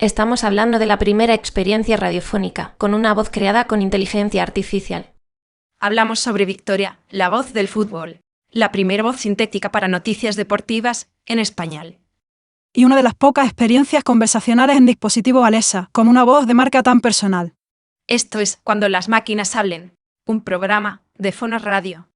Estamos hablando de la primera experiencia radiofónica, con una voz creada con inteligencia artificial. Hablamos sobre Victoria, la voz del fútbol, la primera voz sintética para noticias deportivas en español. Y una de las pocas experiencias conversacionales en dispositivo Alexa, con una voz de marca tan personal. Esto es Cuando las máquinas hablen, un programa de Fonos Radio.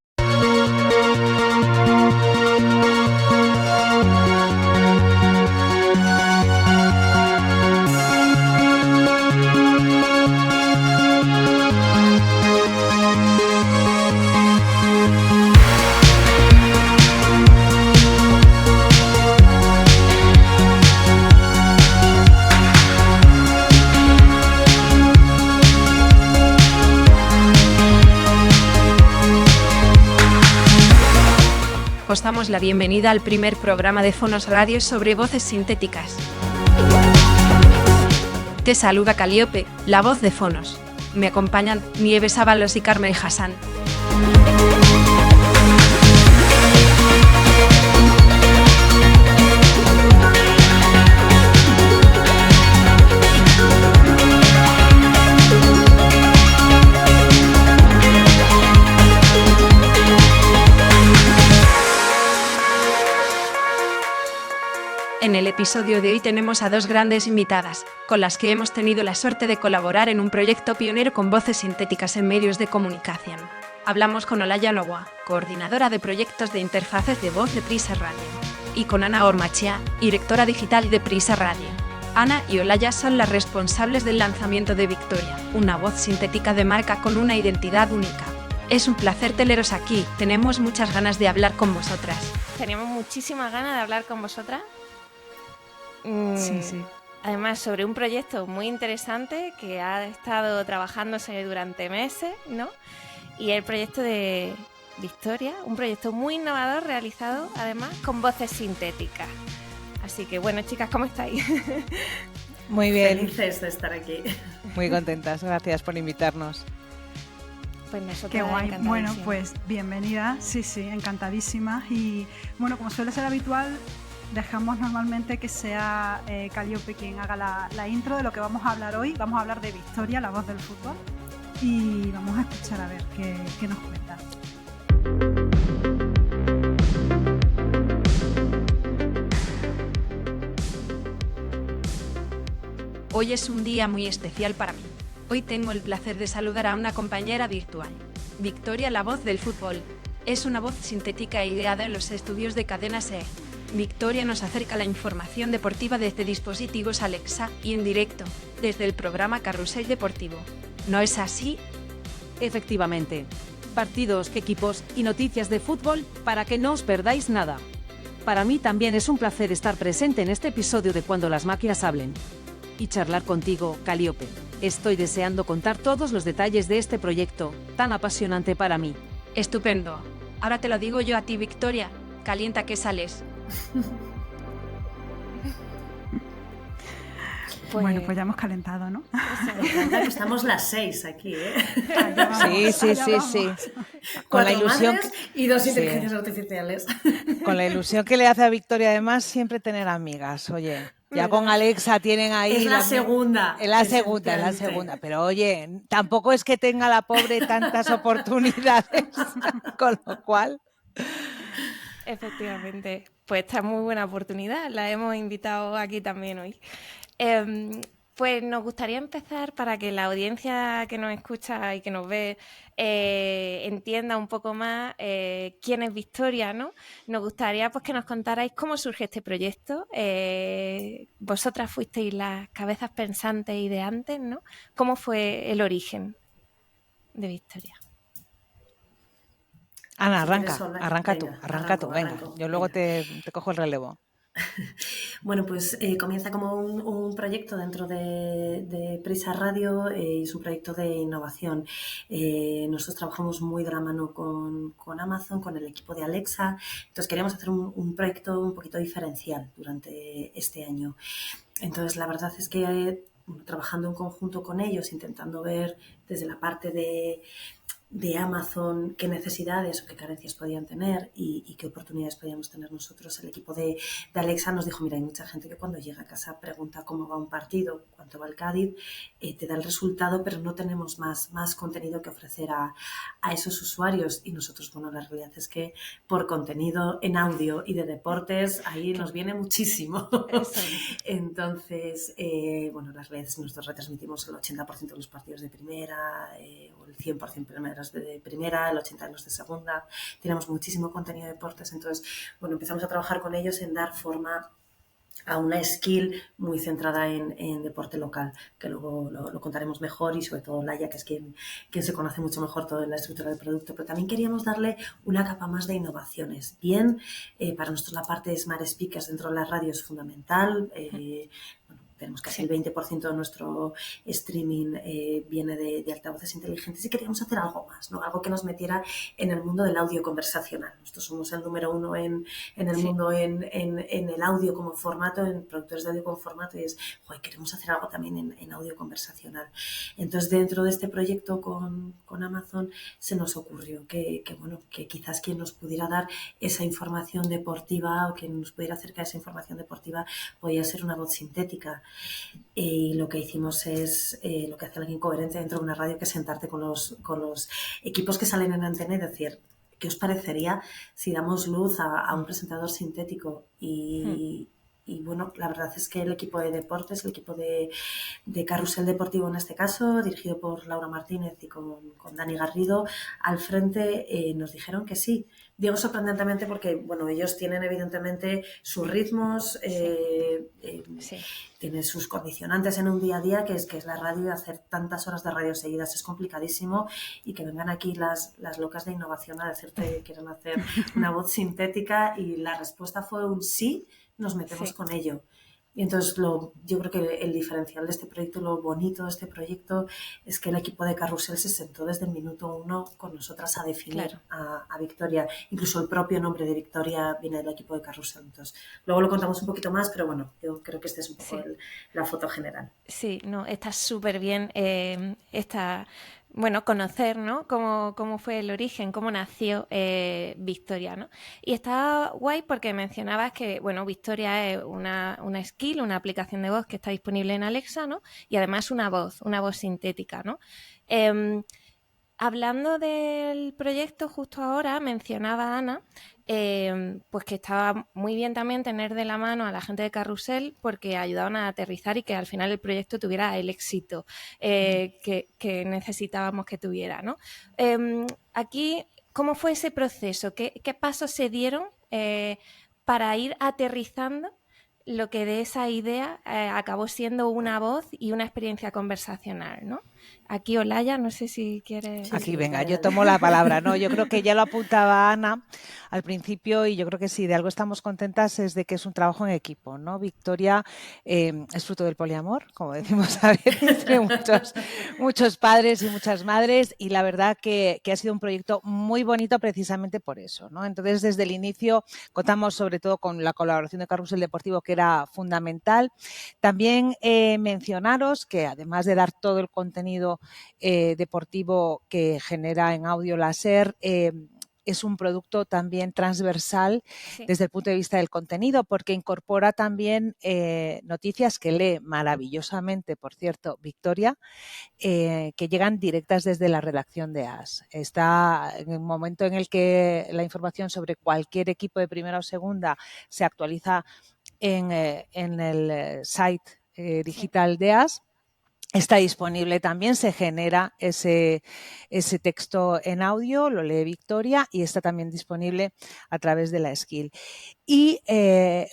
Os damos la bienvenida al primer programa de Fonos Radio sobre voces sintéticas. Te saluda Calíope, la voz de Fonos. Me acompañan Nieves Ábalos y Carmen Hassan. En el episodio de hoy tenemos a dos grandes invitadas, con las que hemos tenido la suerte de colaborar en un proyecto pionero con voces sintéticas en medios de comunicación. Hablamos con Olaya Novoa, coordinadora de proyectos de interfaces de voz de Prisa Radio, y con Ana Ormachea, directora digital de Prisa Radio. Ana y Olaya son las responsables del lanzamiento de Victoria, una voz sintética de marca con una identidad única. Es un placer teneros aquí, tenemos muchas ganas de hablar con vosotras. Teníamos muchísimas ganas de hablar con vosotras. Sí. Además, sobre un proyecto muy interesante que ha estado trabajándose durante meses, ¿no? Y el proyecto de Victoria, un proyecto muy innovador realizado, además, con voces sintéticas. Así que, bueno, chicas, ¿cómo estáis? Muy bien. Felices de estar aquí. Muy contentas, gracias por invitarnos. Pues nosotros Qué guay. Bueno, encantadísimas. pues bienvenida. Sí, encantadísimas. Y bueno, como suele ser habitual, dejamos normalmente que sea Calíope quien haga la intro de lo que vamos a hablar hoy. Vamos a hablar de Victoria, la voz del fútbol. Y vamos a escuchar a ver qué nos cuenta. Hoy es un día muy especial para mí. Hoy tengo el placer de saludar a una compañera virtual. Victoria, la voz del fútbol. Es una voz sintética ideada en los estudios de Cadena SER. Victoria nos acerca la información deportiva desde dispositivos Alexa y en directo, desde el programa Carrusel Deportivo. ¿No es así? Efectivamente. Partidos, equipos y noticias de fútbol para que no os perdáis nada. Para mí también es un placer estar presente en este episodio de Cuando las máquinas hablen. Y charlar contigo, Calíope. Estoy deseando contar todos los detalles de este proyecto, tan apasionante para mí. Estupendo. Ahora te lo digo yo a ti, Victoria. Calienta que sales. Bueno, pues ya hemos calentado, ¿no? Estamos las 6 aquí, ¿eh? Sí. Con la 4 ilusión madres y 2 Sí. inteligencias artificiales. Con la ilusión que le hace a Victoria, además, siempre tener amigas, oye. Ya con Alexa tienen ahí... Es la segunda. Es la segunda. Pero oye, tampoco es que tenga la pobre tantas oportunidades, con lo cual... Efectivamente. Pues esta es muy buena oportunidad. La hemos invitado aquí también hoy. Pues nos gustaría empezar para que la audiencia que nos escucha y que nos ve entienda un poco más quién es Victoria, ¿no? Nos gustaría pues que nos contarais cómo surge este proyecto. Vosotras fuisteis las cabezas pensantes y ideantes, ¿no? ¿Cómo fue el origen de Victoria? Ana, Si quieres, arranca tú, venga. arranco. Yo luego te cojo el relevo. Bueno, pues comienza como un proyecto dentro de Prisa Radio y es un proyecto de innovación. Nosotros trabajamos muy de la mano con Amazon, con el equipo de Alexa, entonces queríamos hacer un proyecto un poquito diferencial durante este año. Entonces, la verdad es que trabajando en conjunto con ellos, intentando ver desde la parte de de Amazon, qué necesidades o qué carencias podían tener y qué oportunidades podíamos tener nosotros. El equipo de Alexa nos dijo, mira, hay mucha gente que cuando llega a casa pregunta cómo va un partido, cuánto va el Cádiz, te da el resultado, pero no tenemos más contenido que ofrecer a esos usuarios. Y nosotros, bueno, la realidad es que por contenido en audio y de deportes, ahí nos viene muchísimo. Entonces, bueno, las redes, nosotros retransmitimos el 80% de los partidos de primera, o el 100% de primera, el 80% de los de segunda. Tenemos muchísimo contenido de deportes, entonces, bueno, empezamos a trabajar con ellos en dar forma a una skill muy centrada en deporte local, que luego lo contaremos mejor, y sobre todo Laia, que es quien se conoce mucho mejor toda la estructura del producto, pero también queríamos darle una capa más de innovaciones. Bien, para nosotros la parte de Smart Speakers dentro de la radio es fundamental. Bueno, tenemos casi el 20% de nuestro streaming viene de altavoces inteligentes, y queríamos hacer algo más, ¿no? Algo que nos metiera en el mundo del audio conversacional. Nosotros somos el número uno en el mundo en el audio como formato, en productores de audio como formato, y es, joder, queremos hacer algo también en audio conversacional. Entonces, dentro de este proyecto con Amazon se nos ocurrió que quizás quien nos pudiera dar esa información deportiva, o quien nos pudiera acercar esa información deportiva, podía ser una voz sintética. Y lo que hicimos es lo que hace alguien coherente dentro de una radio, que es sentarte con los equipos que salen en antena y decir, ¿qué os parecería si damos luz a un presentador sintético? Y bueno, la verdad es que el equipo de deportes, el equipo de Carrusel Deportivo en este caso, dirigido por Laura Martínez y con Dani Garrido al frente, nos dijeron que sí. Digo sorprendentemente porque, bueno, ellos tienen evidentemente sus ritmos, tienen sus condicionantes en un día a día, que es la radio, y hacer tantas horas de radio seguidas es complicadísimo, y que vengan aquí las locas de innovación a decirte que quieren hacer una voz sintética, y la respuesta fue un sí, nos metemos con ello. Y entonces yo creo que el diferencial de este proyecto, lo bonito de este proyecto, es que el equipo de Carrusel se sentó desde el minuto 1 con nosotras a definir a Victoria. Incluso el propio nombre de Victoria viene del equipo de Carrusel. Entonces, luego lo contamos un poquito más, pero bueno, yo creo que esta es un poco la foto general. Sí, no, está súper bien conocer, ¿no? Cómo fue el origen, cómo nació Victoria, ¿no? Y está guay porque mencionabas que, bueno, Victoria es una skill, una aplicación de voz que está disponible en Alexa, ¿no? Y además una voz sintética, ¿no? Hablando del proyecto, justo ahora mencionaba Ana pues que estaba muy bien también tener de la mano a la gente de Carrusel, porque ayudaban a aterrizar y que al final el proyecto tuviera el éxito que necesitábamos que tuviera, ¿no? Aquí, ¿cómo fue ese proceso? ¿Qué pasos se dieron para ir aterrizando lo que de esa idea acabó siendo una voz y una experiencia conversacional, ¿no? Aquí, Olaya, no sé si quieres... Aquí, venga, yo tomo la palabra, ¿no? Yo creo que ya lo apuntaba Ana al principio, y yo creo que si de algo estamos contentas es de que es un trabajo en equipo, ¿no? Victoria es fruto del poliamor, como decimos a veces, entre muchos padres y muchas madres, y la verdad que ha sido un proyecto muy bonito precisamente por eso, ¿no? Entonces, desde el inicio contamos sobre todo con la colaboración de Carrusel Deportivo, que era fundamental. También mencionaros que, además de dar todo el contenido deportivo que genera en audio la SER, es un producto también transversal desde el punto de vista del contenido, porque incorpora también noticias que lee maravillosamente, por cierto, Victoria, que llegan directas desde la redacción de AS. Está en el momento en el que la información sobre cualquier equipo de primera o segunda se actualiza en el site digital de AS. Está disponible también, se genera ese texto en audio, lo lee Victoria, y está también disponible a través de la skill. Y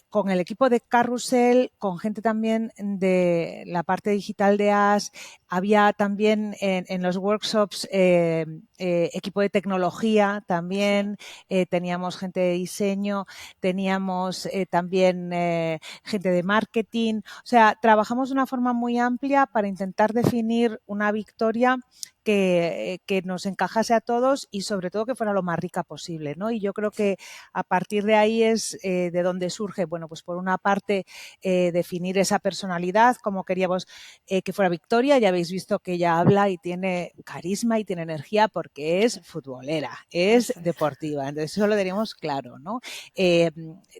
con el equipo de Carrusel, con gente también de la parte digital de AS, había también en los workshops equipo de tecnología también, teníamos gente de diseño, teníamos también gente de marketing. O sea, trabajamos de una forma muy amplia para intentar definir una Victoria que nos encajase a todos y sobre todo que fuera lo más rica posible, ¿no? Y yo creo que a partir de ahí es de donde surge, bueno, pues por una parte definir esa personalidad, como queríamos que fuera Victoria. Ya habéis visto que ella habla y tiene carisma y tiene energía porque es futbolera, es deportiva, entonces eso lo teníamos claro, ¿no?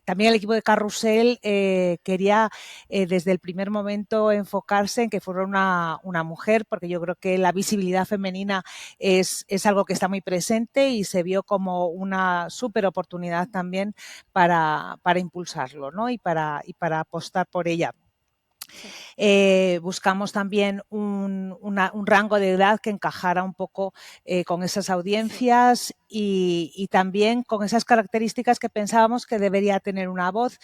También el equipo de Carrusel quería desde el primer momento enfocarse en que fuera una mujer, porque yo creo que la visibilidad femenina es algo que está muy presente y se vio como una súper oportunidad también para impulsarlo, ¿no? y para apostar por ella. Buscamos también un rango de edad que encajara un poco con esas audiencias y también con esas características que pensábamos que debería tener una voz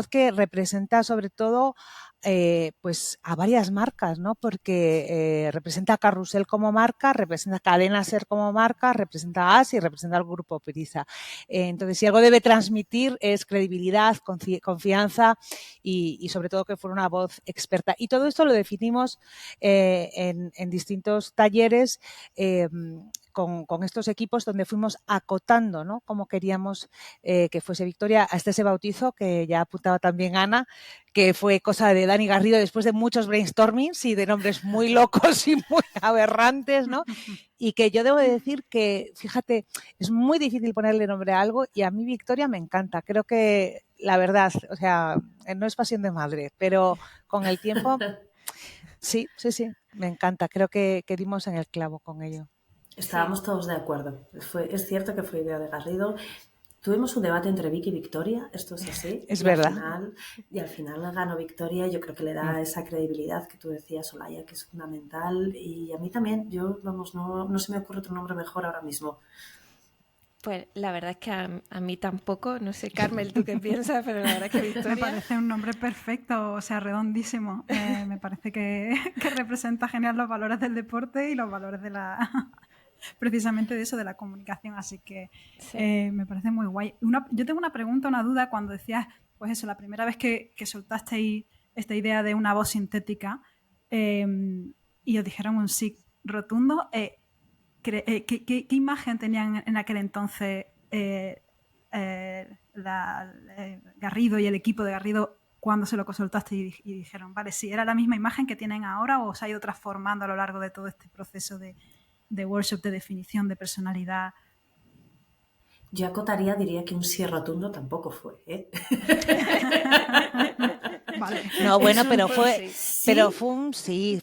que representa sobre todo pues a varias marcas, ¿no? Porque representa a Carrusel como marca, representa a Cadena Ser como marca, representa a AS y representa al Grupo Prisa. Entonces, si algo debe transmitir es credibilidad, confianza y sobre todo que fuera una voz experta. Y todo esto lo definimos en distintos talleres con estos equipos donde fuimos acotando, ¿no? Cómo queríamos que fuese Victoria. Hasta ese bautizo que ya apuntaba también Ana, que fue cosa de Dani Garrido después de muchos brainstormings y de nombres muy locos y muy aberrantes, ¿no? Y que yo debo de decir que, fíjate, es muy difícil ponerle nombre a algo y a mí Victoria me encanta. Creo que, la verdad, o sea, no es pasión de madre, pero con el tiempo, sí, me encanta. Creo que dimos en el clavo con ello. Estábamos todos de acuerdo. Es cierto que fue idea de Garrido. Tuvimos un debate entre Vicky y Victoria, esto es así. Es verdad. Al final ganó Victoria y yo creo que le da esa credibilidad que tú decías, Olaya, que es fundamental. Y a mí también, no se me ocurre otro nombre mejor ahora mismo. Pues la verdad es que a mí tampoco, no sé, Carmel, ¿tú qué piensas? Pero la verdad es que Victoria... Me parece un nombre perfecto, o sea, redondísimo. Me parece que representa genial los valores del deporte y los valores de precisamente de eso, de la comunicación, así que me parece muy guay. Yo tengo una pregunta, una duda, cuando decías, pues eso, la primera vez que soltasteis esta idea de una voz sintética y os dijeron un sí rotundo, ¿qué imagen tenían en aquel entonces Garrido y el equipo de Garrido cuando se lo soltaste y dijeron, vale, sí, era la misma imagen que tienen ahora o se ha ido transformando a lo largo de todo este proceso de workshop, de definición de personalidad? Yo acotaría, diría que un sí rotundo tampoco fue, ¿eh? Vale. No, bueno, pero fue un sí.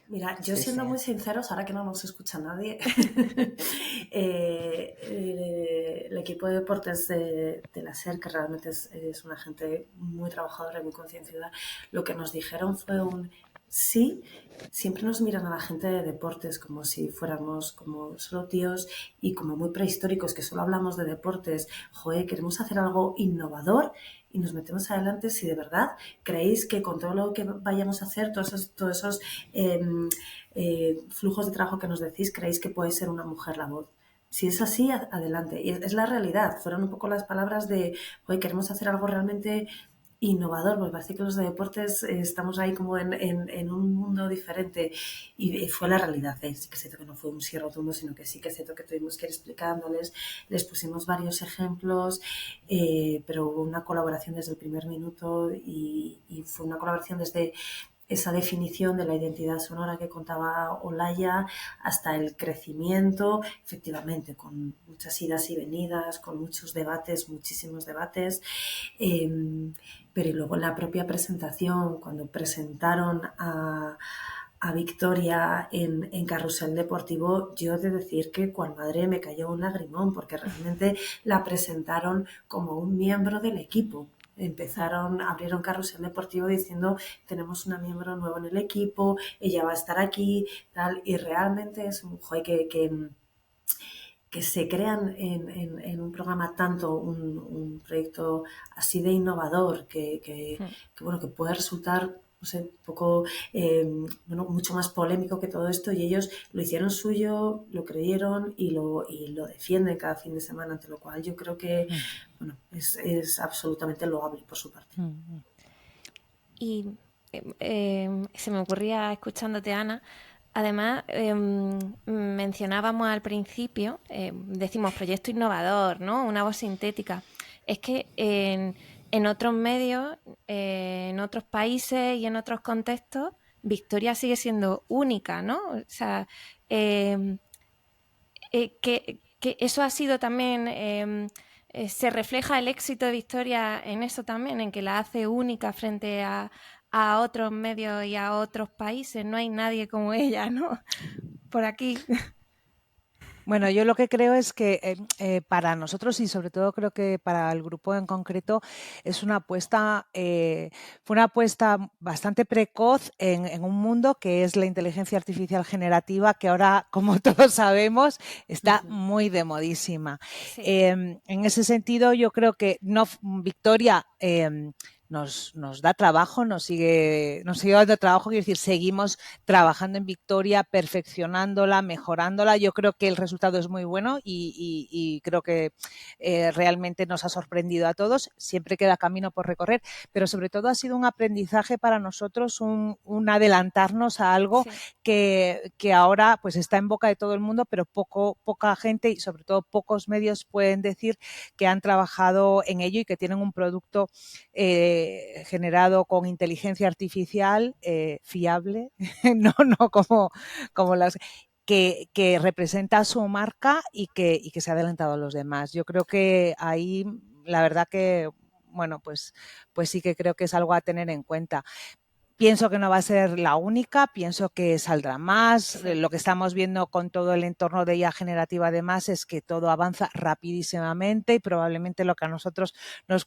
Mira, yo siendo muy sinceros, ahora que no nos escucha nadie, el equipo de deportes de la SER, que realmente es una gente muy trabajadora y muy concienciada, lo que nos dijeron fue un sí. Siempre nos miran a la gente de deportes como si fuéramos como solo tíos y como muy prehistóricos, que solo hablamos de deportes. Joder, queremos hacer algo innovador y nos metemos adelante si de verdad creéis que con todo lo que vayamos a hacer, todos esos flujos de trabajo que nos decís, creéis que puede ser una mujer la voz. Si es así, adelante. Y es la realidad. Fueron un poco las palabras de, oye, queremos hacer algo realmente innovador, porque parece que los de deportes estamos ahí como en un mundo diferente y fue la realidad. Sí que es cierto que no fue un sí rotundo, sino que sí que es cierto que tuvimos que ir explicándoles, les pusimos varios ejemplos, pero hubo una colaboración desde el primer minuto y fue una colaboración desde esa definición de la identidad sonora que contaba Olaya hasta el crecimiento, efectivamente, con muchas idas y venidas, con muchos debates, muchísimos debates, pero y luego en la propia presentación, cuando presentaron a Victoria en Carrusel Deportivo, yo he de decir que cual madre me cayó un lagrimón, porque realmente la presentaron como un miembro del equipo. Abrieron Carrusel Deportivo diciendo tenemos una miembro nuevo en el equipo, ella va a estar aquí, tal, y realmente es un joy que se crean en un programa tanto un proyecto así de innovador que puede resultar, no sé, un poco, mucho más polémico que todo esto, y ellos lo hicieron suyo, lo creyeron y lo defienden cada fin de semana, ante lo cual yo creo que es absolutamente loable por su parte. Y se me ocurría, escuchándote, Ana, Además, mencionábamos al principio, decimos proyecto innovador, ¿no? Una voz sintética. Es que en otros medios, en otros países y en otros contextos, Victoria sigue siendo única, ¿no? O sea, que eso ha sido también, se refleja el éxito de Victoria en eso también, en que la hace única frente a otros medios y a otros países. No hay nadie como ella, ¿no? Por aquí. Bueno, yo lo que creo es que para nosotros y sobre todo creo que para el grupo en concreto es una apuesta, fue una apuesta bastante precoz en un mundo que es la inteligencia artificial generativa, que ahora, como todos sabemos, está muy de modísima. Sí. En ese sentido, yo creo que Victoria nos da trabajo, nos sigue dando trabajo, quiero decir, seguimos trabajando en Victoria, perfeccionándola, mejorándola. Yo creo que el resultado es muy bueno y creo que realmente nos ha sorprendido a todos. Siempre queda camino por recorrer, pero sobre todo ha sido un aprendizaje para nosotros, un adelantarnos a algo que ahora pues está en boca de todo el mundo, pero poca gente y sobre todo pocos medios pueden decir que han trabajado en ello y que tienen un producto generado con inteligencia artificial fiable, no como las que representa su marca y que se ha adelantado a los demás. Yo creo que ahí la verdad que bueno, pues sí que creo que es algo a tener en cuenta. Pienso que no va a ser la única, pienso que saldrá más. Sí. Lo que estamos viendo con todo el entorno de IA generativa además es que todo avanza rapidísimamente y probablemente lo que a nosotros nos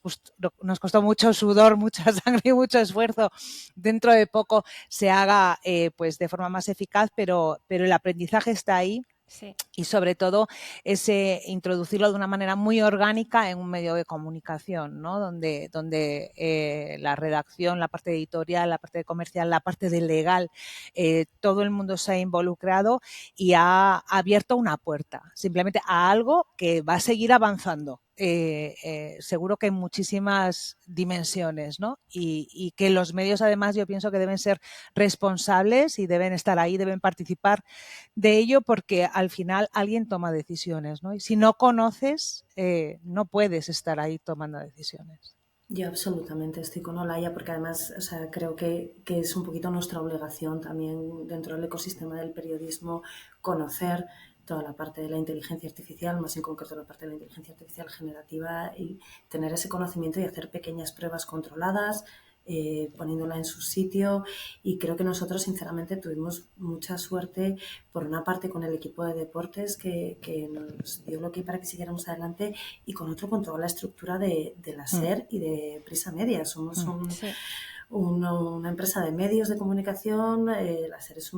costó mucho sudor, mucha sangre y mucho esfuerzo, dentro de poco se haga pues de forma más eficaz, pero el aprendizaje está ahí. Sí. Y sobre todo introducirlo de una manera muy orgánica en un medio de comunicación, ¿no? Donde la redacción, la parte editorial, la parte de comercial, la parte de legal, todo el mundo se ha involucrado y ha abierto una puerta simplemente a algo que va a seguir avanzando. Seguro que en muchísimas dimensiones, ¿no? Y que los medios además yo pienso que deben ser responsables y deben estar ahí, deben participar de ello porque al final alguien toma decisiones, ¿no? Y si no conoces, no puedes estar ahí tomando decisiones. Yo absolutamente estoy con Olaya porque además, o sea, creo que es un poquito nuestra obligación también dentro del ecosistema del periodismo conocer toda la parte de la inteligencia artificial, más en concreto la parte de la inteligencia artificial generativa y tener ese conocimiento y hacer pequeñas pruebas controladas, poniéndola en su sitio y creo que nosotros sinceramente tuvimos mucha suerte por una parte con el equipo de deportes que nos dio lo que para que siguiéramos adelante y con otro con toda la estructura de la SER y de Prisa Media. Somos una empresa de medios de comunicación, la SER es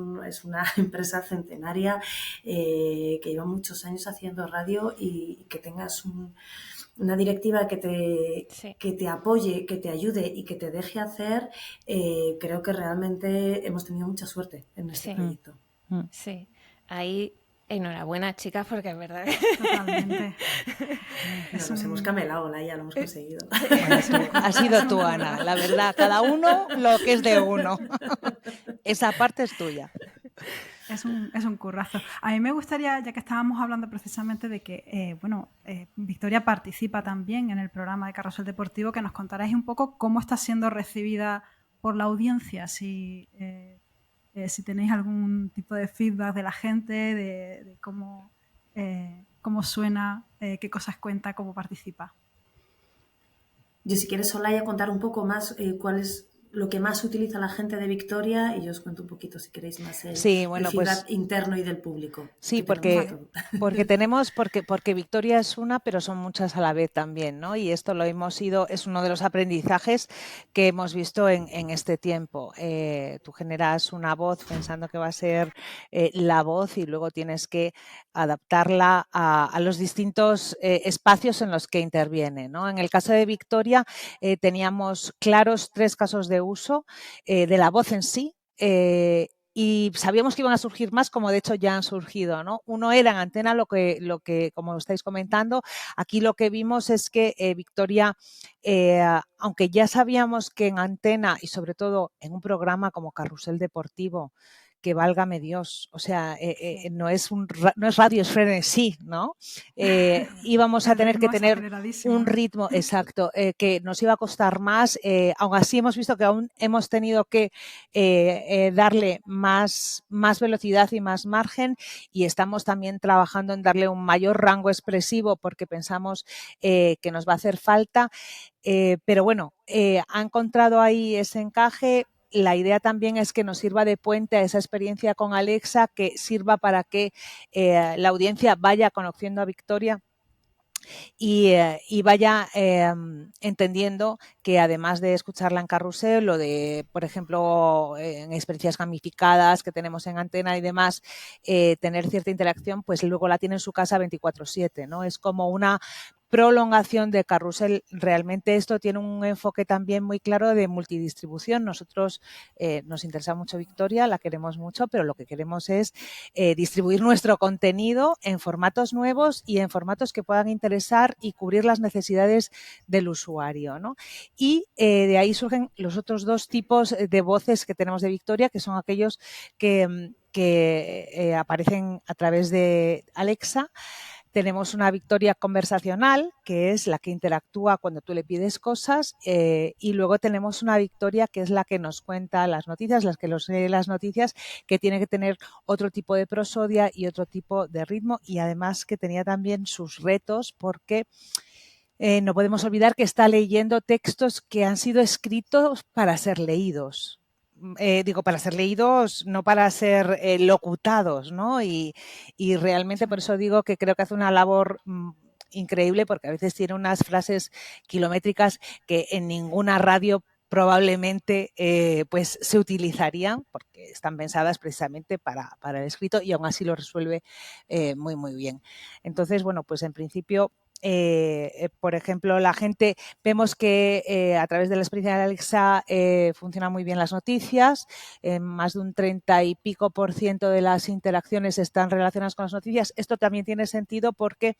una empresa centenaria que lleva muchos años haciendo radio y que tengas una directiva que te apoye, que te ayude y que te deje hacer, creo que realmente hemos tenido mucha suerte en este proyecto. Sí, ahí enhorabuena, chicas, porque es verdad. Totalmente. Nos hemos camelado, ya lo hemos conseguido. Bueno, has sido tú, Ana, la verdad, cada uno lo que es de uno. Esa parte es tuya. Es un currazo. A mí me gustaría, ya que estábamos hablando precisamente de que, Victoria participa también en el programa de Carrusel Deportivo, que nos contaráis un poco cómo está siendo recibida por la audiencia, si tenéis algún tipo de feedback de la gente, de cómo suena, qué cosas cuenta, cómo participa. Yo, si quieres, Olaya, contar un poco más cuál es lo que más utiliza la gente de Victoria y yo os cuento un poquito, si queréis, más el feedback interno y del público. Sí, porque Victoria es una, pero son muchas a la vez también, ¿no? Y esto es uno de los aprendizajes que hemos visto en este tiempo. Tú generas una voz pensando que va a ser la voz y luego tienes que adaptarla a los distintos espacios en los que interviene, ¿no? En el caso de Victoria teníamos claros 3 casos de uso de la voz en sí, y sabíamos que iban a surgir más, como de hecho ya han surgido, ¿no? Uno era en Antena, lo que como estáis comentando, aquí lo que vimos es que Victoria, aunque ya sabíamos que en Antena y sobre todo en un programa como Carrusel Deportivo, que válgame Dios, o sea, no es radio, es frenesí, ¿no? Íbamos a tener que tener un ritmo exacto, que nos iba a costar más, aún así hemos visto que aún hemos tenido que darle más velocidad y más margen, y estamos también trabajando en darle un mayor rango expresivo porque pensamos que nos va a hacer falta, pero bueno, ha encontrado ahí ese encaje. La idea también es que nos sirva de puente a esa experiencia con Alexa, que sirva para que la audiencia vaya conociendo a Victoria y vaya entendiendo que además de escucharla en carrusel o de, por ejemplo, en experiencias gamificadas que tenemos en Antena y demás, tener cierta interacción, pues luego la tiene en su casa 24/7, ¿no? Es como una prolongación de carrusel. Realmente esto tiene un enfoque también muy claro de multidistribución. Nosotros nos interesa mucho Victoria, la queremos mucho, pero lo que queremos es distribuir nuestro contenido en formatos nuevos y en formatos que puedan interesar y cubrir las necesidades del usuario, ¿no? Y de ahí surgen los otros dos tipos de voces que tenemos de Victoria, que son aquellos que aparecen a través de Alexa. Tenemos una Victoria conversacional, que es la que interactúa cuando tú le pides cosas, y luego tenemos una Victoria que es la que nos cuenta las noticias, las que nos lee las noticias, que tiene que tener otro tipo de prosodia y otro tipo de ritmo, y además que tenía también sus retos porque no podemos olvidar que está leyendo textos que han sido escritos para ser leídos. Para ser leídos, no para ser locutados, ¿no? Y realmente por eso digo que creo que hace una labor increíble, porque a veces tiene unas frases kilométricas que en ninguna radio probablemente pues se utilizarían, porque están pensadas precisamente para el escrito, y aún así lo resuelve muy, muy bien. Entonces, bueno, pues en principio, por ejemplo, la gente, vemos que a través de la experiencia de Alexa funcionan muy bien las noticias, más de un 30 y pico % de las interacciones están relacionadas con las noticias. Esto también tiene sentido porque,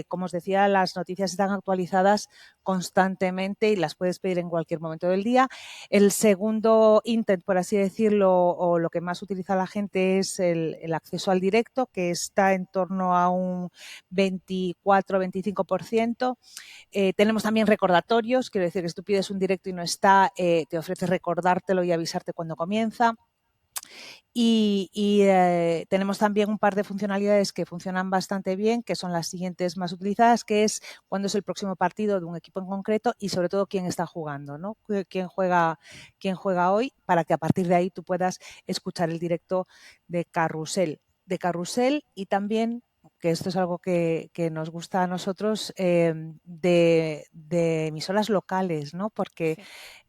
como os decía, las noticias están actualizadas constantemente y las puedes pedir en cualquier momento del día. El segundo intent, por así decirlo, o lo que más utiliza la gente es el acceso al directo, que está en torno a un 24-25%. Tenemos también recordatorios, quiero decir que si tú pides un directo y no está, te ofrece recordártelo y avisarte cuando comienza. Y tenemos también un par de funcionalidades que funcionan bastante bien, que son las siguientes más utilizadas, que es cuándo es el próximo partido de un equipo en concreto y sobre todo quién está jugando, ¿no? Quién juega hoy, para que a partir de ahí tú puedas escuchar el directo de carrusel y también, que esto es algo que nos gusta a nosotros, de emisoras locales, ¿no? Porque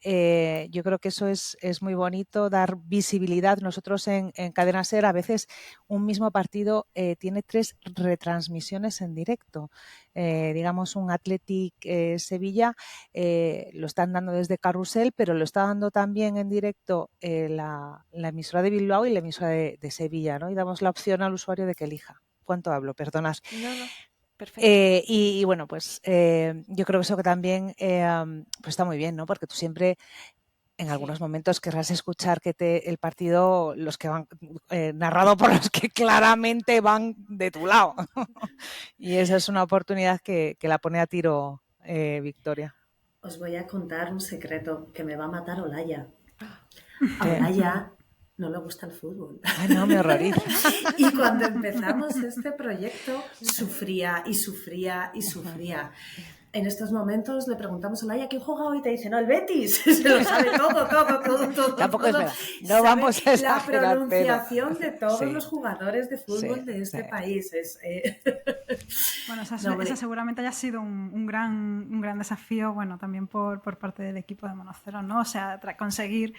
yo creo que eso es muy bonito, dar visibilidad. Nosotros en Cadena SER a veces un mismo partido tiene 3 retransmisiones en directo. Digamos un Athletic Sevilla lo están dando desde carrusel, pero lo está dando también en directo la emisora de Bilbao y la emisora de Sevilla, ¿no? Y damos la opción al usuario de que elija. ¿Cuánto hablo? Perdonad. No, perfecto. Y bueno, pues yo creo que eso que también pues está muy bien, ¿no? Porque tú siempre en algunos momentos querrás escuchar que el partido, los que van narrado por los que claramente van de tu lado. Y esa es una oportunidad que la pone a tiro Victoria. Os voy a contar un secreto que me va a matar Olaya. A Olaya no le gusta el fútbol. Ay, no, me horroriza. Y cuando empezamos este proyecto, sufría. En estos momentos le preguntamos a Olaya ¿quién juega hoy? Te dice, no, el Betis. Se lo sabe todo. Tampoco es verdad. No vamos a exagerar, la pronunciación pero... de todos sí, los jugadores de fútbol sí, de este sí. país. Bueno, esa seguramente haya sido un gran desafío, bueno, también por parte del equipo de Monocero, ¿no? O sea, conseguir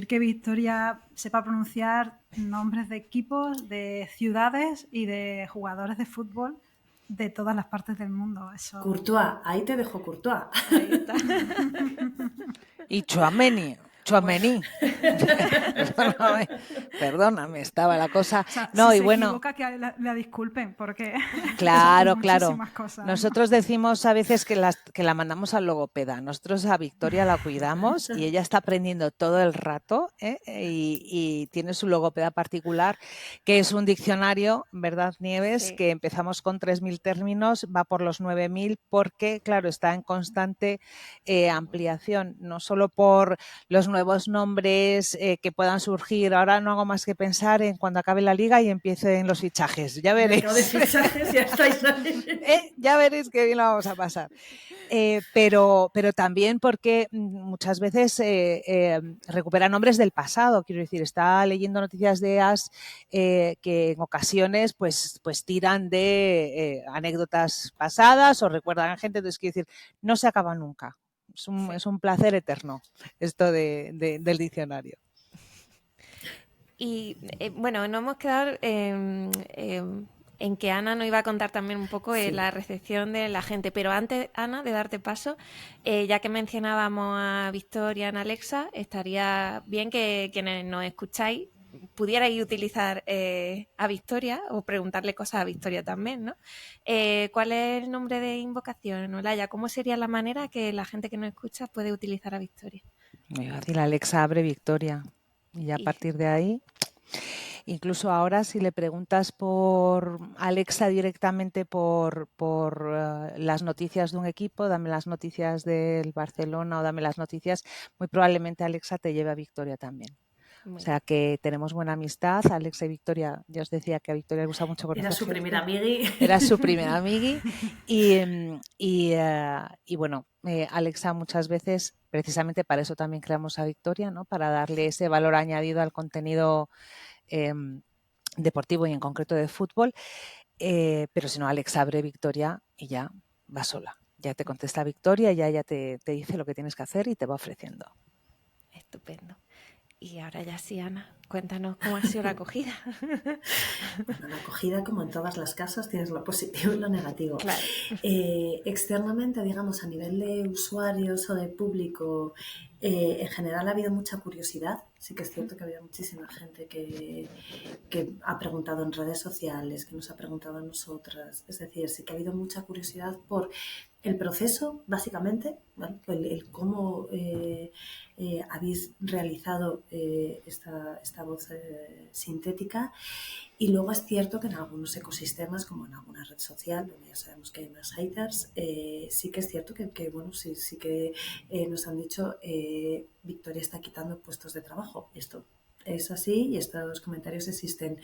que Victoria sepa pronunciar nombres de equipos, de ciudades y de jugadores de fútbol de todas las partes del mundo. Eso... Courtois, ahí te dejo Courtois. Ahí está. Y Tchouaméni. Chouameni. Perdóname, estaba la cosa. O sea, No, si y se bueno, equivoca, que la disculpen, porque claro, son claro. muchísimas cosas, ¿no? Nosotros decimos a veces que la mandamos al logopeda. Nosotros a Victoria la cuidamos y ella está aprendiendo todo el rato, ¿eh? Y tiene su logopeda particular, que es un diccionario, ¿verdad, Nieves? Sí. Que empezamos con 3.000 términos, va por los 9.000 porque, claro, está en constante ampliación, no solo por los nuevos nombres que puedan surgir. Ahora no hago más que pensar en cuando acabe la liga y empiecen los fichajes. Ya veréis. Mercado de fichajes, ya estáis ahí. Ya veréis que bien lo vamos a pasar. Pero también porque muchas veces recupera nombres del pasado. Quiero decir, está leyendo noticias de AS que en ocasiones pues tiran de anécdotas pasadas o recuerdan a gente. Entonces, quiero decir, no se acaba nunca. Es un placer eterno esto del diccionario. Y bueno, nos hemos quedado en que Ana nos iba a contar también un poco la recepción de la gente. Pero antes, Ana, de darte paso, ya que mencionábamos a Victoria y a Alexa, estaría bien que quienes nos escucháis pudierais utilizar a Victoria o preguntarle cosas a Victoria también, ¿no? ¿Cuál es el nombre de invocación, Olaya? ¿Cómo sería la manera que la gente que nos escucha puede utilizar a Victoria? Muy fácil, Alexa abre Victoria. Y a partir de ahí, incluso ahora si le preguntas por Alexa directamente por las noticias de un equipo, dame las noticias del Barcelona o dame las noticias, muy probablemente Alexa te lleve a Victoria también. O sea que tenemos buena amistad. Alexa y Victoria, ya os decía que a Victoria le gusta mucho conocer. Era su primera amigui. Era su primera amigui. Y bueno, Alexa muchas veces, precisamente para eso también creamos a Victoria, ¿no? Para darle ese valor añadido al contenido deportivo y en concreto de fútbol. Pero si no, Alexa abre Victoria y ya va sola. Ya te contesta Victoria, ya ella te dice lo que tienes que hacer y te va ofreciendo. Estupendo. Y ahora ya sí, Ana, cuéntanos cómo ha sido la acogida. Bueno, la acogida, como en todas las casas, tienes lo positivo y lo negativo. Claro. Externamente, digamos, a nivel de usuarios o de público, en general ha habido mucha curiosidad. Sí que es cierto que ha habido muchísima gente que ha preguntado en redes sociales, que nos ha preguntado a nosotras. Es decir, sí que ha habido mucha curiosidad por el proceso, básicamente, ¿vale? El cómo habéis realizado esta voz sintética. Y luego es cierto que en algunos ecosistemas, como en alguna red social, donde ya sabemos que hay más haters, sí que es cierto que bueno, sí que nos han dicho Victoria está quitando puestos de trabajo. Esto es así y estos comentarios existen.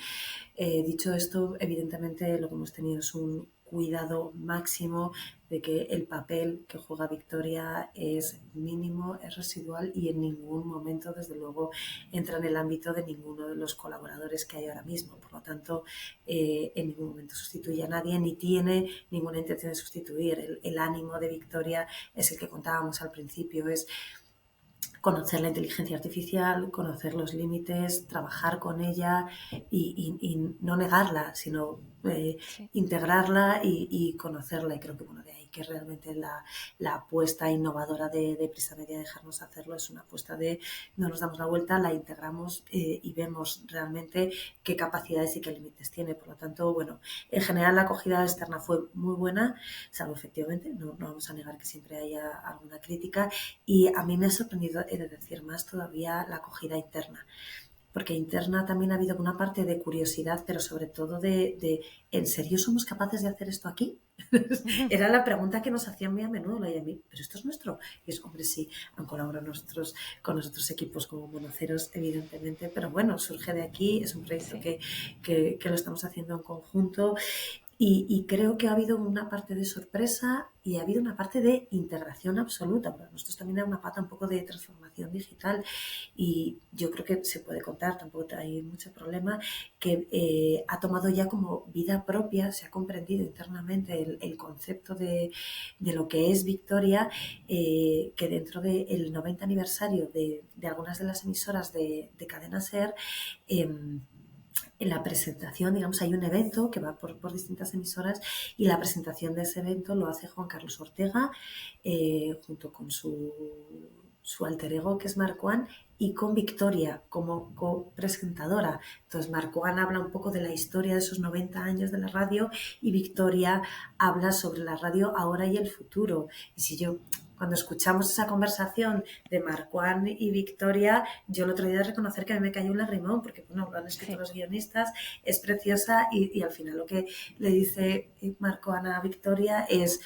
Dicho esto, evidentemente lo que hemos tenido es un cuidado máximo de que el papel que juega Victoria es mínimo, es residual y en ningún momento, desde luego, entra en el ámbito de ninguno de los colaboradores que hay ahora mismo. Por lo tanto, en ningún momento sustituye a nadie ni tiene ninguna intención de sustituir. El ánimo de Victoria es el que contábamos al principio, es conocer la inteligencia artificial, conocer los límites, trabajar con ella y no negarla, sino integrarla y conocerla. Y creo que bueno, de ahí que realmente la apuesta innovadora de Prisa Media, dejarnos hacerlo, es una apuesta de no nos damos la vuelta, la integramos y vemos realmente qué capacidades y qué límites tiene. Por lo tanto, bueno, en general la acogida externa fue muy buena, salvo efectivamente, no vamos a negar que siempre haya alguna crítica, y a mí me ha sorprendido, he de decir más todavía, la acogida interna. Porque interna también ha habido una parte de curiosidad, pero sobre todo de ¿en serio somos capaces de hacer esto aquí? Era la pregunta que nos hacían muy a menudo, y a mí, ¿pero esto es nuestro? Y es, hombre, sí, han colaborado con nosotros equipos como Monoceros, evidentemente, pero bueno, surge de aquí, es un proyecto que lo estamos haciendo en conjunto. Y creo que ha habido una parte de sorpresa y ha habido una parte de integración absoluta. Para nosotros también era una pata un poco de transformación digital y yo creo que se puede contar, tampoco hay mucho problema, que ha tomado ya como vida propia, se ha comprendido internamente el concepto de lo que es Victoria, que dentro del 90 aniversario de algunas de las emisoras de Cadena SER, en la presentación, digamos, hay un evento que va por distintas emisoras y la presentación de ese evento lo hace Juan Carlos Ortega junto con su su alter ego, que es Marc-Anne, y con Victoria como copresentadora. Entonces Marc-Anne habla un poco de la historia de esos 90 años de la radio y Victoria habla sobre la radio ahora y el futuro. Y si yo, cuando escuchamos esa conversación de Marc-Anne y Victoria, yo el otro día de reconocer que a mí me cayó un lagrimón, porque bueno, lo han escrito los guionistas, es preciosa y al final lo que le dice Marc-Anne a Victoria es: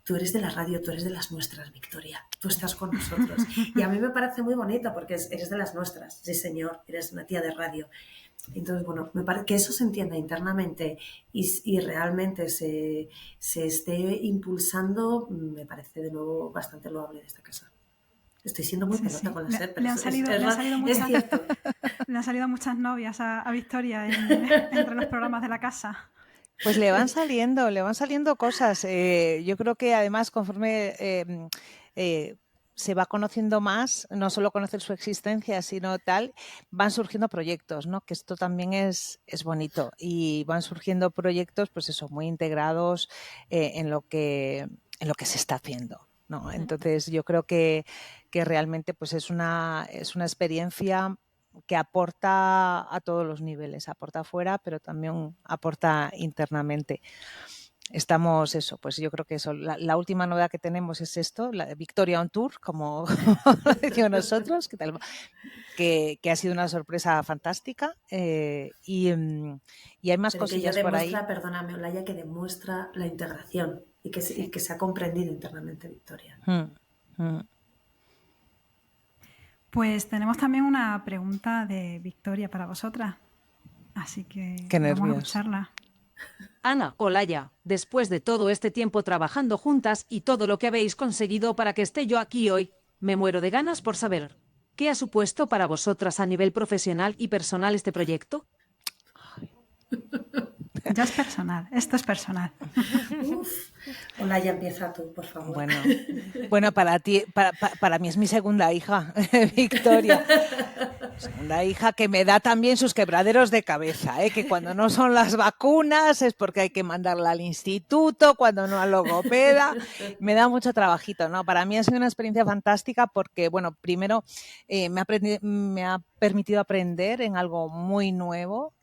tú eres de la radio, tú eres de las nuestras, Victoria, tú estás con nosotros. Y a mí me parece muy bonito porque eres de las nuestras, sí señor, eres una tía de radio. Entonces, bueno, me parece que eso se entienda internamente y realmente se esté impulsando, me parece de nuevo bastante loable de esta casa. Estoy siendo muy pelota con la SER, pero le han salido muchas novias a Victoria entre los programas de la casa. Pues le van saliendo cosas. Yo creo que además conforme se va conociendo más, no solo conocer su existencia, sino tal, van surgiendo proyectos, ¿no? Que esto también es bonito. Y van surgiendo proyectos, pues eso, muy integrados en lo que se está haciendo, ¿no? Entonces yo creo que realmente pues es una experiencia que aporta a todos los niveles, aporta afuera, pero también aporta internamente. Estamos pues yo creo que eso, la última novedad que tenemos es esto, la de Victoria on Tour, como lo decimos nosotros, que ha sido una sorpresa fantástica y hay más pero cosillas que por ahí. Perdóname, Olaya, que demuestra la integración y que se ha comprendido internamente Victoria. Pues tenemos también una pregunta de Victoria para vosotras, así que Qué vamos nervios. a escucharla. Ana, Olaya, después de todo este tiempo trabajando juntas y todo lo que habéis conseguido para que esté yo aquí hoy, me muero de ganas por saber, ¿qué ha supuesto para vosotras a nivel profesional y personal este proyecto? Ya es personal, esto es personal. Olaya, empieza tú, por favor. Bueno, para ti, para mí es mi segunda hija, Victoria. Segunda hija que me da también sus quebraderos de cabeza, que cuando no son las vacunas es porque hay que mandarla al instituto, cuando no al logopeda, me da mucho trabajito, ¿no? Para mí ha sido una experiencia fantástica porque, bueno, primero me ha permitido aprender en algo muy nuevo,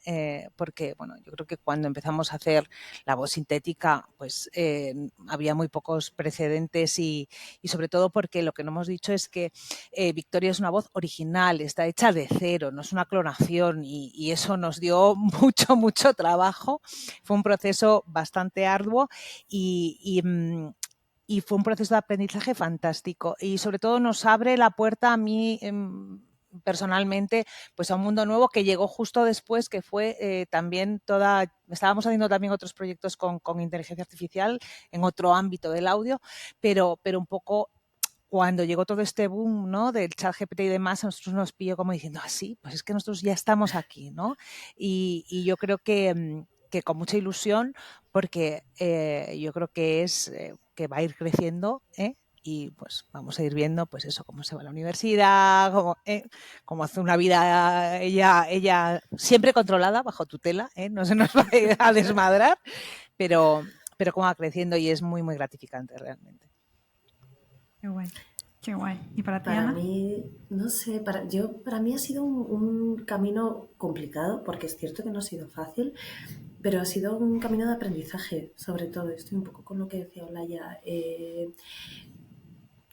porque, bueno, yo creo que cuando empezamos a hacer la voz sintética, pues había muy pocos precedentes y sobre todo porque lo que no hemos dicho es que Victoria es una voz original, está hecha de cero, no es una clonación y eso nos dio mucho trabajo. Fue un proceso bastante arduo y fue un proceso de aprendizaje fantástico y sobre todo nos abre la puerta a mí personalmente pues a un mundo nuevo que llegó justo después, que fue también estábamos haciendo también otros proyectos con inteligencia artificial en otro ámbito del audio, pero un poco cuando llegó todo este boom, ¿no?, del ChatGPT y demás, a nosotros nos pilló como diciendo, sí, pues es que nosotros ya estamos aquí, ¿no? Y yo creo que con mucha ilusión, porque yo creo que que va a ir creciendo, y pues vamos a ir viendo pues eso, cómo se va a la universidad, cómo hace una vida ella siempre controlada, bajo tutela, no se nos va a ir a desmadrar, pero cómo va creciendo y es muy gratificante realmente. Qué guay. ¿Y para ti, Para Ana? mí, no sé, para mí ha sido un camino complicado, porque es cierto que no ha sido fácil, pero ha sido un camino de aprendizaje, sobre todo. Estoy un poco con lo que decía Olaya.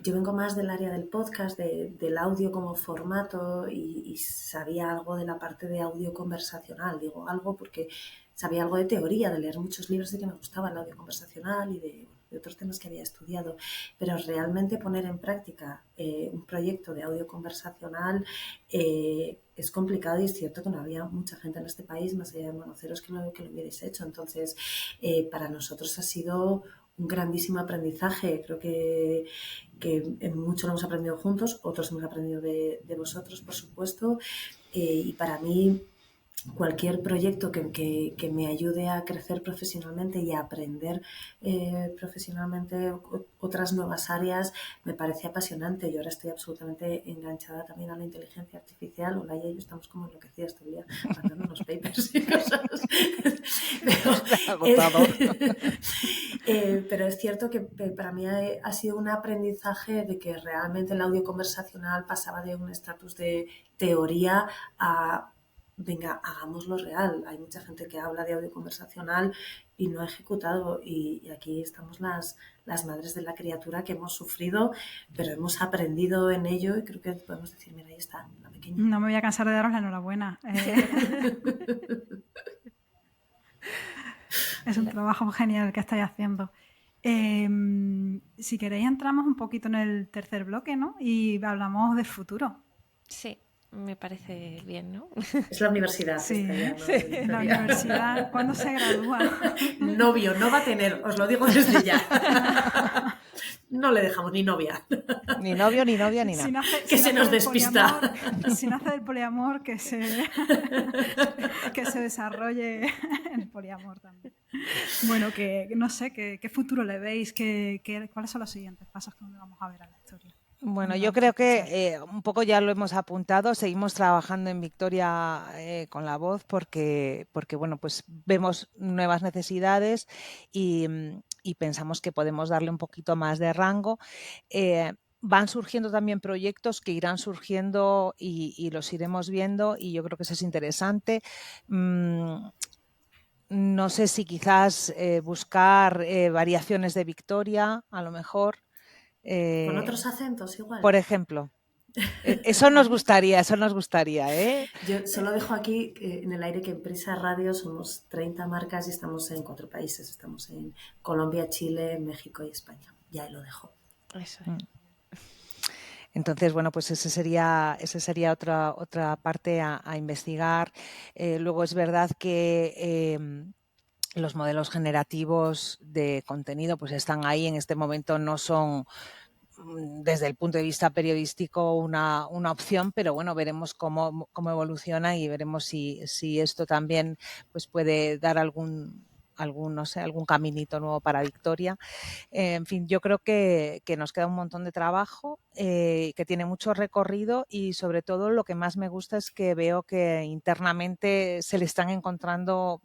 Yo vengo más del área del podcast, del audio como formato y sabía algo de la parte de audio conversacional. Digo algo porque sabía algo de teoría, de leer muchos libros de que me gustaba el audio conversacional y de otros temas que había estudiado, pero realmente poner en práctica un proyecto de audio conversacional es complicado y es cierto que no había mucha gente en este país, más allá de Monoceros, que lo hubierais hecho. Entonces, para nosotros ha sido un grandísimo aprendizaje. Creo que mucho lo hemos aprendido juntos, otros hemos aprendido de vosotros, por supuesto, y para mí cualquier proyecto que me ayude a crecer profesionalmente y a aprender profesionalmente otras nuevas áreas me parece apasionante. Yo ahora estoy absolutamente enganchada también a la inteligencia artificial. Olaya y yo estamos como enloquecidas todo el día mandando unos papers y cosas. Pero es cierto que para mí ha sido un aprendizaje de que realmente el audio conversacional pasaba de un estatus de teoría a, venga, hagámoslo real. Hay mucha gente que habla de audio conversacional y no ha ejecutado, y aquí estamos las madres de la criatura que hemos sufrido, pero hemos aprendido en ello y creo que podemos decir, mira, ahí está, la pequeña. No me voy a cansar de daros la enhorabuena. Es un trabajo genial el que estáis haciendo. Si queréis entramos un poquito en el tercer bloque, ¿no? Y hablamos del futuro. Sí, me parece bien, ¿no? Es la universidad. Sí, esta ya, ¿no? sí. La universidad, ¿cuándo se gradúa? Novio no va a tener, os lo digo desde ya. No le dejamos ni novia. Ni novio, ni novia, ni nada. Que se nos despista. Si nace del poliamor, que se desarrolle en el poliamor también. Bueno, que no sé, ¿qué futuro le veis? ¿Cuáles son los siguientes pasos que vamos a ver a la historia? Bueno, yo creo que un poco ya lo hemos apuntado. Seguimos trabajando en Victoria con la voz porque bueno, pues vemos nuevas necesidades y pensamos que podemos darle un poquito más de rango. Van surgiendo también proyectos que irán surgiendo y los iremos viendo, y yo creo que eso es interesante. No sé si quizás buscar variaciones de Victoria, a lo mejor. Con otros acentos igual. Por ejemplo. Eso nos gustaría, ¿eh? Yo solo dejo aquí en el aire que en Prisa Radio somos 30 marcas y estamos en 4 países. Estamos en Colombia, Chile, México y España. Ya lo dejo. Eso. Entonces, bueno, pues esa sería otra parte a investigar. Luego es verdad que los modelos generativos de contenido pues están ahí. En este momento no son, desde el punto de vista periodístico, una opción, pero bueno, veremos cómo evoluciona y veremos si esto también pues puede dar algún caminito nuevo para Victoria. En fin, yo creo que nos queda un montón de trabajo, que tiene mucho recorrido, y sobre todo lo que más me gusta es que veo que internamente se le están encontrando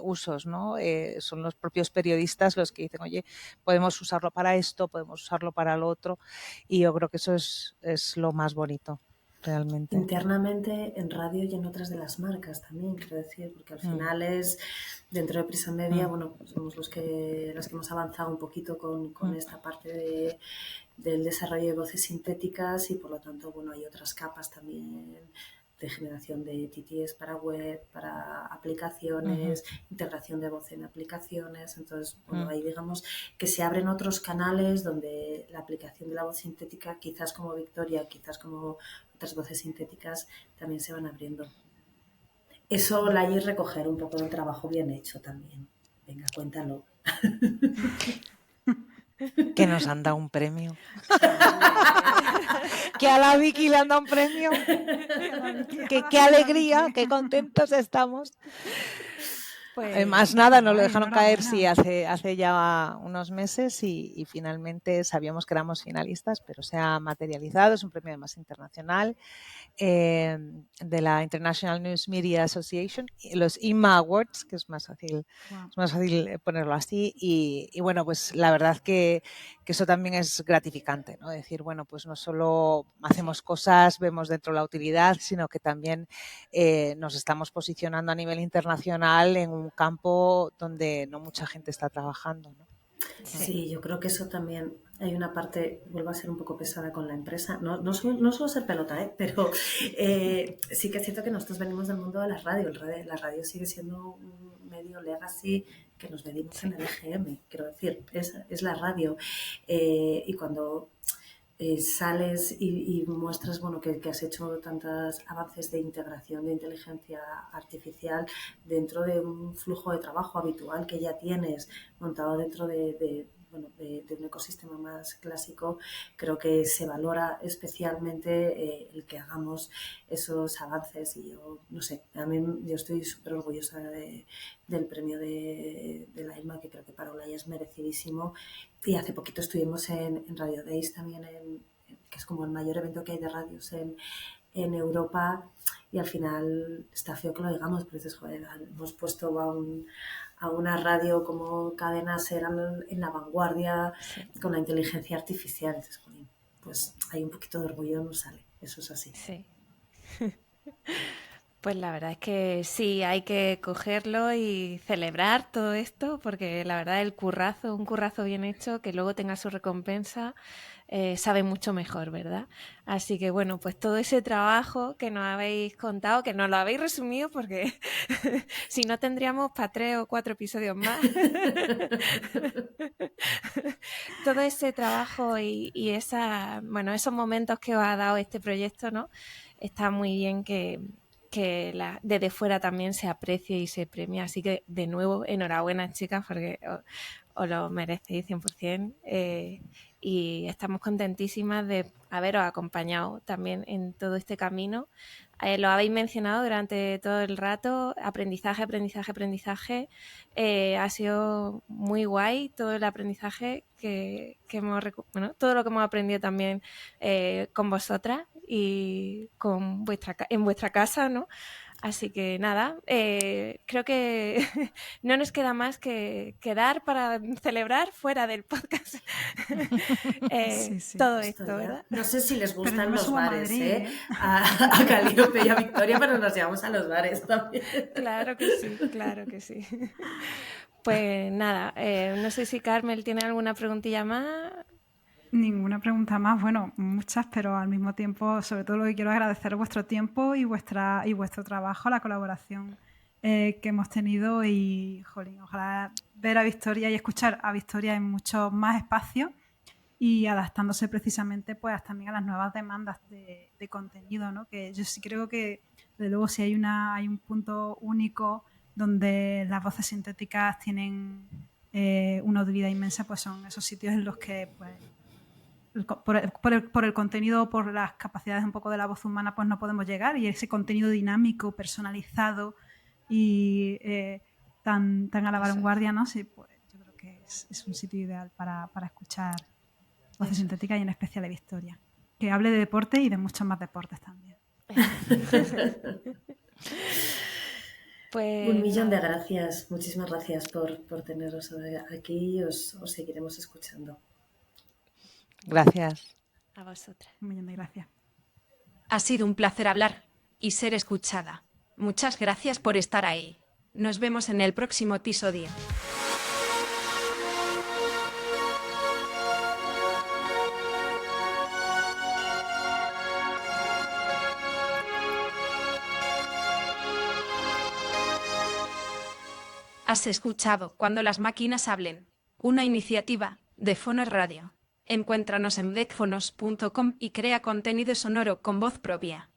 usos, ¿no? Son los propios periodistas los que dicen, oye, podemos usarlo para esto, podemos usarlo para lo otro, y yo creo que eso es lo más bonito. Realmente. Internamente en radio y en otras de las marcas también, quiero decir, porque al final es, dentro de Prisa Media, bueno, pues somos los que hemos avanzado un poquito con esta parte del desarrollo de voces sintéticas, y por lo tanto, bueno, hay otras capas también de generación de TTS para web, para aplicaciones, integración de voz en aplicaciones. Entonces, bueno, ahí digamos que se abren otros canales donde la aplicación de la voz sintética, quizás como Victoria, quizás como otras voces sintéticas, también se van abriendo. Eso la hay recoger un poco del trabajo bien hecho también. Venga, cuéntalo. Que nos han dado un premio. Que a la Vicky le han dado un premio. Qué alegría, qué contentos estamos. Pues, más nada, nos lo dejaron caer, sí, hace ya unos meses, y finalmente sabíamos que éramos finalistas, pero se ha materializado. Es un premio además internacional de la International News Media Association, los IMA Awards, que es más fácil ponerlo así, y bueno, pues la verdad que eso también es gratificante, ¿no? Decir, bueno, pues no solo hacemos cosas, vemos dentro la utilidad, sino que también nos estamos posicionando a nivel internacional en un campo donde no mucha gente está trabajando, ¿no? Sí, yo creo que eso también, hay una parte, vuelvo a ser un poco pesada con la empresa, no suelo ser pelota, pero sí que es cierto que nosotros venimos del mundo de la radio. La radio sigue siendo un medio legacy que nos medimos en el EGM, quiero decir, es la radio, y cuando sales y muestras, bueno, que has hecho tantos avances de integración de inteligencia artificial dentro de un flujo de trabajo habitual que ya tienes montado dentro de un ecosistema más clásico, creo que se valora especialmente el que hagamos esos avances. Y yo, no sé, yo estoy súper orgullosa del premio de la IMA, que creo que para Olaya es merecidísimo. Y hace poquito estuvimos en Radio Days también, que es como el mayor evento que hay de radios en Europa, y al final está feo que lo digamos, pero dices, joder, hemos puesto a una radio como Cadena Ser en la vanguardia, sí, con la inteligencia artificial. Entonces, joder, pues hay un poquito de orgullo, nos sale, eso es así. Sí. Pues la verdad es que sí, hay que cogerlo y celebrar todo esto, porque la verdad un currazo bien hecho, que luego tenga su recompensa, sabe mucho mejor, ¿verdad? Así que bueno, pues todo ese trabajo que nos habéis contado, que nos lo habéis resumido, porque si no tendríamos para 3 o 4 episodios más. Todo ese trabajo y esos momentos que os ha dado este proyecto, ¿no? Está muy bien que desde fuera también se aprecie y se premie. Así que, de nuevo, enhorabuena, chicas, porque os lo merecéis 100%. Y estamos contentísimas de haberos acompañado también en todo este camino. Lo habéis mencionado durante todo el rato, aprendizaje. Ha sido muy guay todo el aprendizaje que todo lo que hemos aprendido también con vosotras y en vuestra casa, ¿no? Así que nada, creo que no nos queda más que quedar para celebrar fuera del podcast todo esto, ¿verdad? No sé si les gustan los bares, a Calíope y a Victoria, pero nos llevamos a los bares también. Claro que sí. Pues nada, no sé si Carmel tiene alguna preguntilla más. Ninguna pregunta más, bueno, muchas, pero al mismo tiempo, sobre todo lo que quiero agradecer vuestro tiempo y vuestro trabajo, la colaboración que hemos tenido y, jolín, ojalá ver a Victoria y escuchar a Victoria en muchos más espacios y adaptándose precisamente pues también a las nuevas demandas de contenido, ¿no? Que yo sí creo que, desde luego, si hay un punto único donde las voces sintéticas tienen una utilidad inmensa, pues son esos sitios en los que, pues, por el contenido, por las capacidades un poco de la voz humana, pues no podemos llegar, y ese contenido dinámico, personalizado y tan a la vanguardia, ¿no? Sí, pues yo creo que es un sitio ideal para escuchar voces sintéticas, y en especial de Victoria, que hable de deporte y de muchos más deportes también. Pues, 1.000.000 de gracias, muchísimas gracias por teneros aquí, y os seguiremos escuchando. Gracias. A vosotras. 1.000.000 de gracias. Ha sido un placer hablar y ser escuchada. Muchas gracias por estar ahí. Nos vemos en el próximo episodio. Has escuchado Cuando las máquinas hablen, una iniciativa de Fonos Radio. Encuéntranos en decfonos.com y crea contenido sonoro con voz propia.